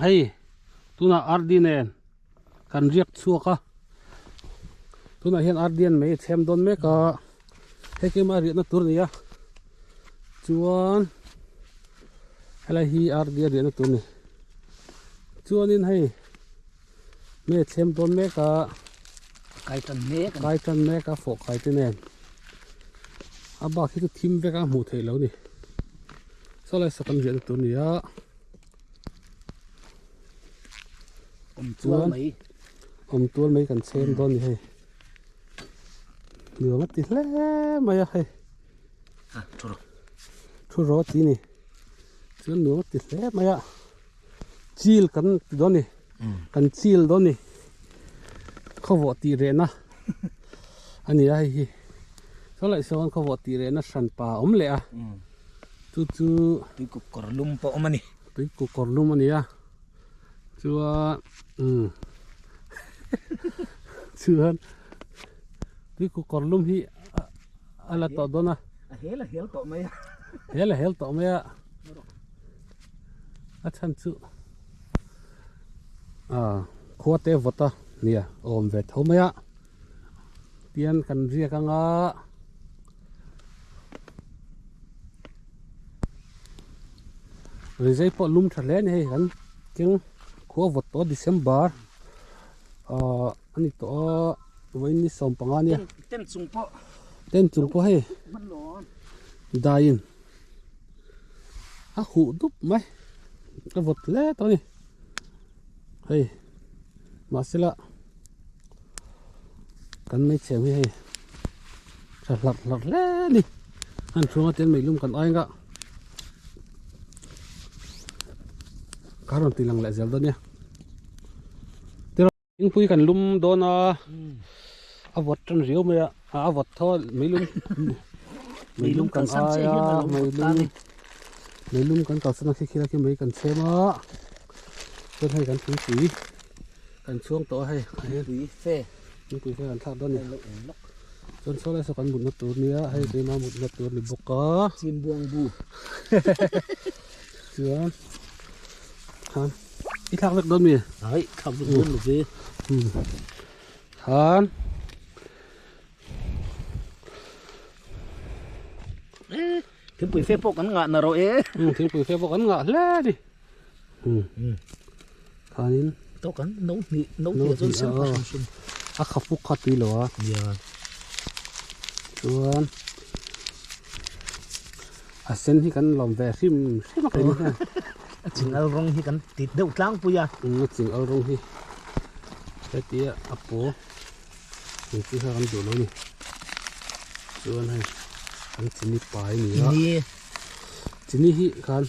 ให้ตัวน่ะอาร์ดีเนนกันเรียกชัวก็ตัวน่ะเห็นอาร์ดีนไม่เต็มโดนไม่ก็ให้เกี่ยมาเรียนตัวนี้ชวนอะไรฮีอาร์ดีเรียนตัวนี้ชวนนี่ให้ไม่เต็มโดนไม่ก็ไก่ตันเมก ไก่จันแม่ก็ฝกไก่ตัวนี้อาบ้าคิดทิมไปก็หมูเทแล้วนี่สลายสกันเรียนตัวนี้ตัวไหมตัวไม่กันเต็มโดนนี่ให้เหลือมาติดแล้วมาให้ทุรสนี่เชื่อเหลือมาติดแล้วมาจีลกันโดนนี่กันจีลโดนนี่เขาบอกตีเรนนะอันนี้ไอ้เขาเลยสอนเขาบอกตีเรนนะสันป่าเลยจู่ตุยกุกรลุมปอมันนี่ตุยกุกรลุมอันนี้ชัวเชื่อตุยกุกรลุมที่อะไรต่อโดนนะเฮลต่อไหมเฮลต่อไหมอาจารย์จู่ขวดเตวตาเนี่ยอมเวทเขาไหมเตียนกันเรียกงหรือใจพอลุ่มทะเลนี่กันจึงขวดวัดตัวDesemberอันนี้ตัววันนี้ส่งปังอันเนี่ยเต้นจุงปอให้มันร้อนได้ยินหูดุบไหมก็วัดเล่ตัวนี้เฮ้ยมาสิละกันไม่เชื่อไม่ให้หลับเล่นี่อันช่วงเต้นไม่ลุ่มกันอ้อยก็การันตีหลังแหละเจ้าตัวเนี้ยเดี๋ยวยิงคุยกันลุ่มโดนอาวัดจนเรียวไหมอาวัดทอดไม่ลุ่มกันอ้อยไม่ลุ่มกันต่อสนักขี้ละขี้ไม่กันเชื่อมาเพื่อให้กันถึงสีกันช่วงต่อให้ตุยเฟ่นี่คุยกันทักด้านนี้จนโซ่เลยสักกันหมุนตัวเนี้ยให้ไปมาหมุนตัวหรือบกจิมบวงบูเสือฮันอีทักเล็กโดนมีเฮ้ยขับรถโดนหรือสิฮันถึงปุ๋ยเฟ่พวกกันงะนะเราถึงปุ๋ยเฟ่พวกกันงะแล้วดิฮันนี่โตกันน้องจนเสียงชุ่มขับฟุกขัดตีหรอเดี๋ยวชวนเส้นที่กันหลอมแวร์ซิมมาเป็นยังไงจริงเอาลงที่กันติดเดือดกลางปุยจริงเอาลงที่ไอ้เตี้ยอัปโปนี่ที่เขากันดูแล้วนี่ชวนให้กันจินี่ไปนี่จินี่ที่กัน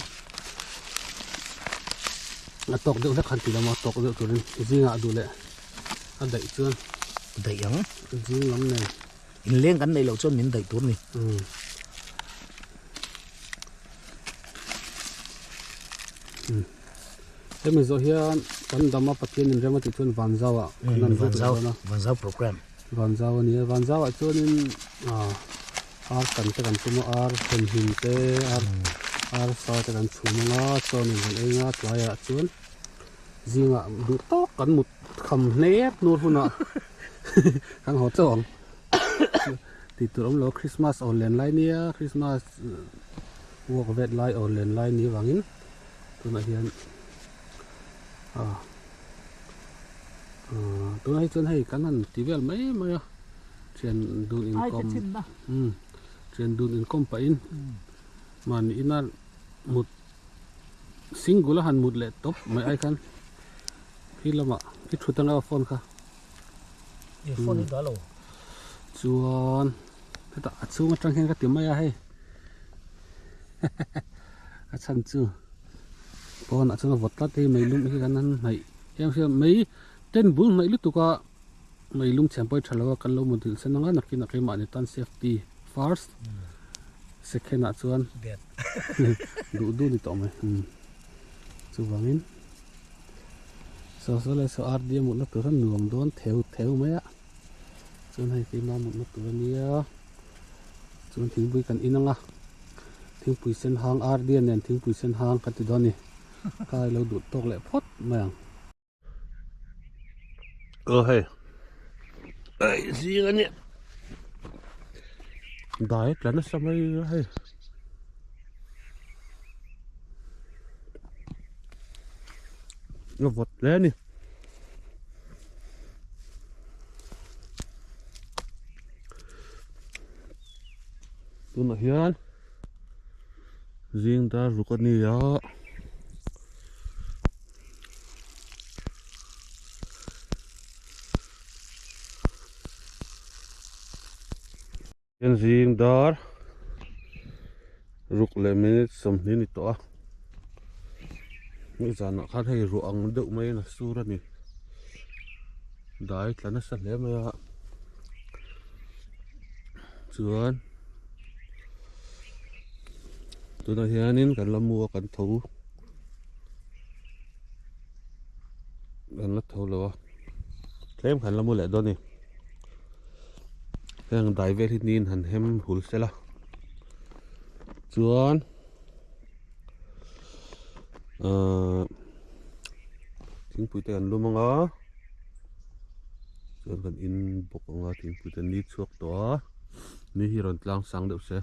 ตกเดือดแล้วคันตีแล้วมาตกเดือดตัวนี้จริงดูแหละอันใดชวนใดยังจริงล้ำเนี่ยอินเลี้ยงกันในเราชวนเหม็นใดตัวนี่แต่เมื่อเฮียกันดำมาปฏิญาณเรื่องมาติดชวนวันเจ้านั่นวันเจ้าโปรแกรมวันเจ้านี่วันเจ้าชวนนี่อาร์กันจะกันชุ่มอาร์เป็นหินเตอาร์ซอยจะกันชุ่มงาชวนนี่กันเองตัวใหญ่ชวนจริงดูโต๊ะกันหมดคำเนี้ยนู่นหุ่นข้างหัวจงติดตัวเราคริสต์มาสออนไลน์ไลน์เนี่ยคริสต์มาสวัวกับเวทไลน์ออนไลน์นี้วางินตัวไหนเฮียนตัวไหนจนให้กันนั่นทีเวลไม่เชียนดูอินคอมเชียนดูอินคอมไปอินมันอินนั่นหมดซิงกุลหันหมดเลยตบไม่ไอ้กันพี่ละมะพี่ชุดตั้งเอาโฟนค่ะโฟนนี่ก็แล้วชวนแต่อัดซูมาจังเห็นก็เตรียมไม่ให้อัดชันจูพออัดซูมาวัดตัดที่ไม่ลุ่มที่กันนั้นไม่ยังเชื่อไม่เต้นบุญไม่รู้ตัวก็ไม่ลุ่มแชมป์ไปฉลองกันลุ่มมันถึงเส้นนั้นนักกินนักเรียนมาในตันเซฟตี้ฟาร์สเซ็กแนัดชวนดูนี่ต่อไหมชวนนี้สาวๆเลยสาวอาร์ดีหมดแล้วตัวนั้นหนุ่มโดนแถวไหมจนให้ตีมาหมดแล้วตัวนี้จนถึงบุยกันอินังทิ้งปุ๋ยเส้นหางอาร์ดีเนี่ยทิ้งปุ๋ยเส้นหางกันติดนี่ cài lâu đụt tóc lại phốt mèng hay ấy gì cái nhỉ đấy là nó sao mới hay nó vọt lên đi tôi nói hiền riêng ta rụt con này á riêng đó rụt lại mình xong nên to bây giờ nó khá hay rụt ăn đậu mấy là su ra nè đấy là nó sạch lẽ mà chuan tôi nói hiền cần làm mua cần thấu cần lát thấu rồi thêm cần làm mua lại đó nè cái đại về thì nín hẳn hem hụt xe la chuan tiếng bụi tên luôn mong á chuan cần in bọc ngà tiếng bụi tên nít chuộc đó mi hi ron tlang sang được xe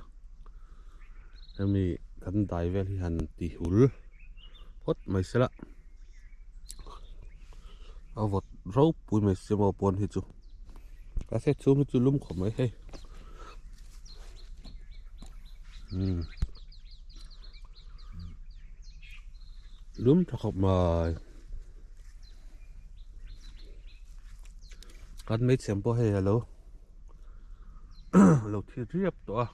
mi kan đại về thì hẳn tì hụt hốt mày xe la ao vọt râu bụi mày xe màu bồn thì chú cá xe chú lum khỏi mấy hay lum thật học mà cắt mấy xem po hay hello lâu thì riệp đó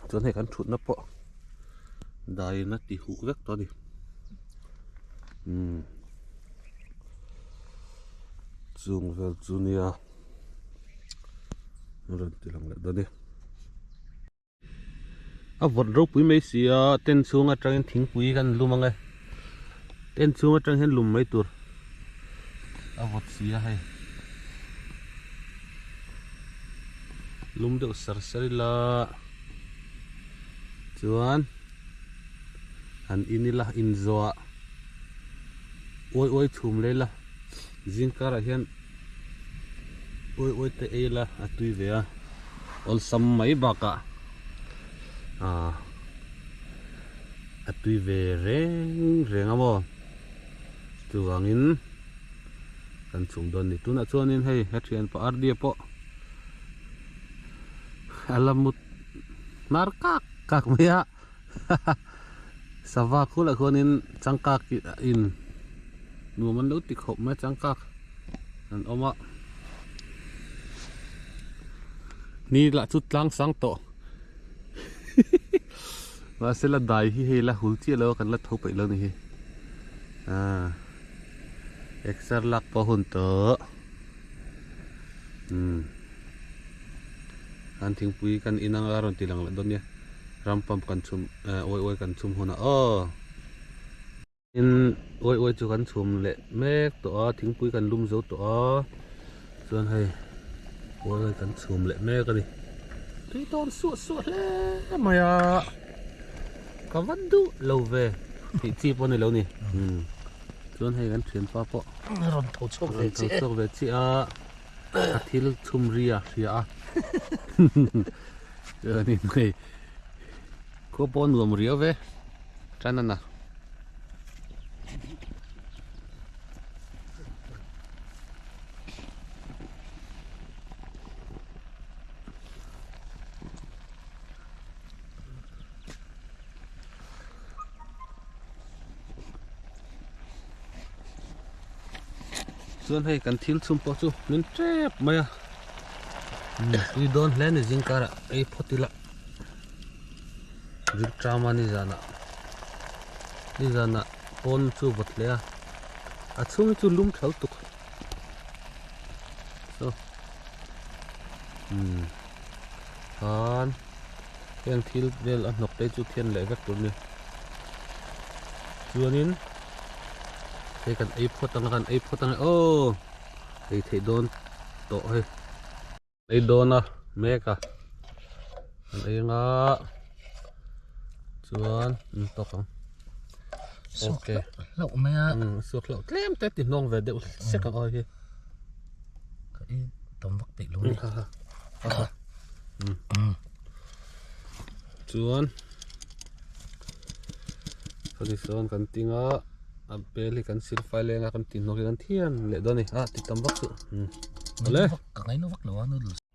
cho này cắn chuột nó po đây nó tì hụ rất to đi dùng về junior rồi thì làm lại đó đi vật rốt quý mấy xí tên xuống ở trong thính quýกันlùm ngay tên xuống ở trong hen lùm mấy tuổi vật xí hay lùm được sờ sờ là chuan han inila in zoa oi thum le la zinkara hian oi te e la atui ve a ol sam mai baka atui ve reng amo chuangin kan chung don ni tuna chuanin hei hathian pa ardia po alamut narkak kak maya sava khula khonin changkak in numan lo tik hop ma changkak an oma ni la chút lang sang to và sẽ là đại hi là hul chia lo kan la thau pai lo ni hi extra lak po hun to an thing pui kan inang aron tilang la don ya rampam kan chum oi kan chum hona in oi chu kan chum le mek to thing pui kan lum zo to chuan hay oi kan chum le mek ani tui ton su le maya ka vandu lo ve ti chi po ni lo ni chuan hay kan thian pa po ron thâu chốc về chi a thil chum ria ni nei ko pon lom rio ve chanana chuan hay kan thil chum po chu nin trep maya we don't land zinkara ei photila zik trama ni zana pon chu botle a chung chu lum thau tuk so han yang thil vel a nok te chu thian le vek tur ni chuanin cái cần ấy photang ấy thấy đón tổ hay ấy đón à mẹ cả ấy ngã chuan to kang ok lâu mày à suak lo tlem te ti nong ve de se ka oi hi cái tấm vắt tị luôn đi ha chuan khani son kan tinga a beli kan sil file nga kan tin no kan thian le do ni ti tam vak chu cái nó vắt lâu nó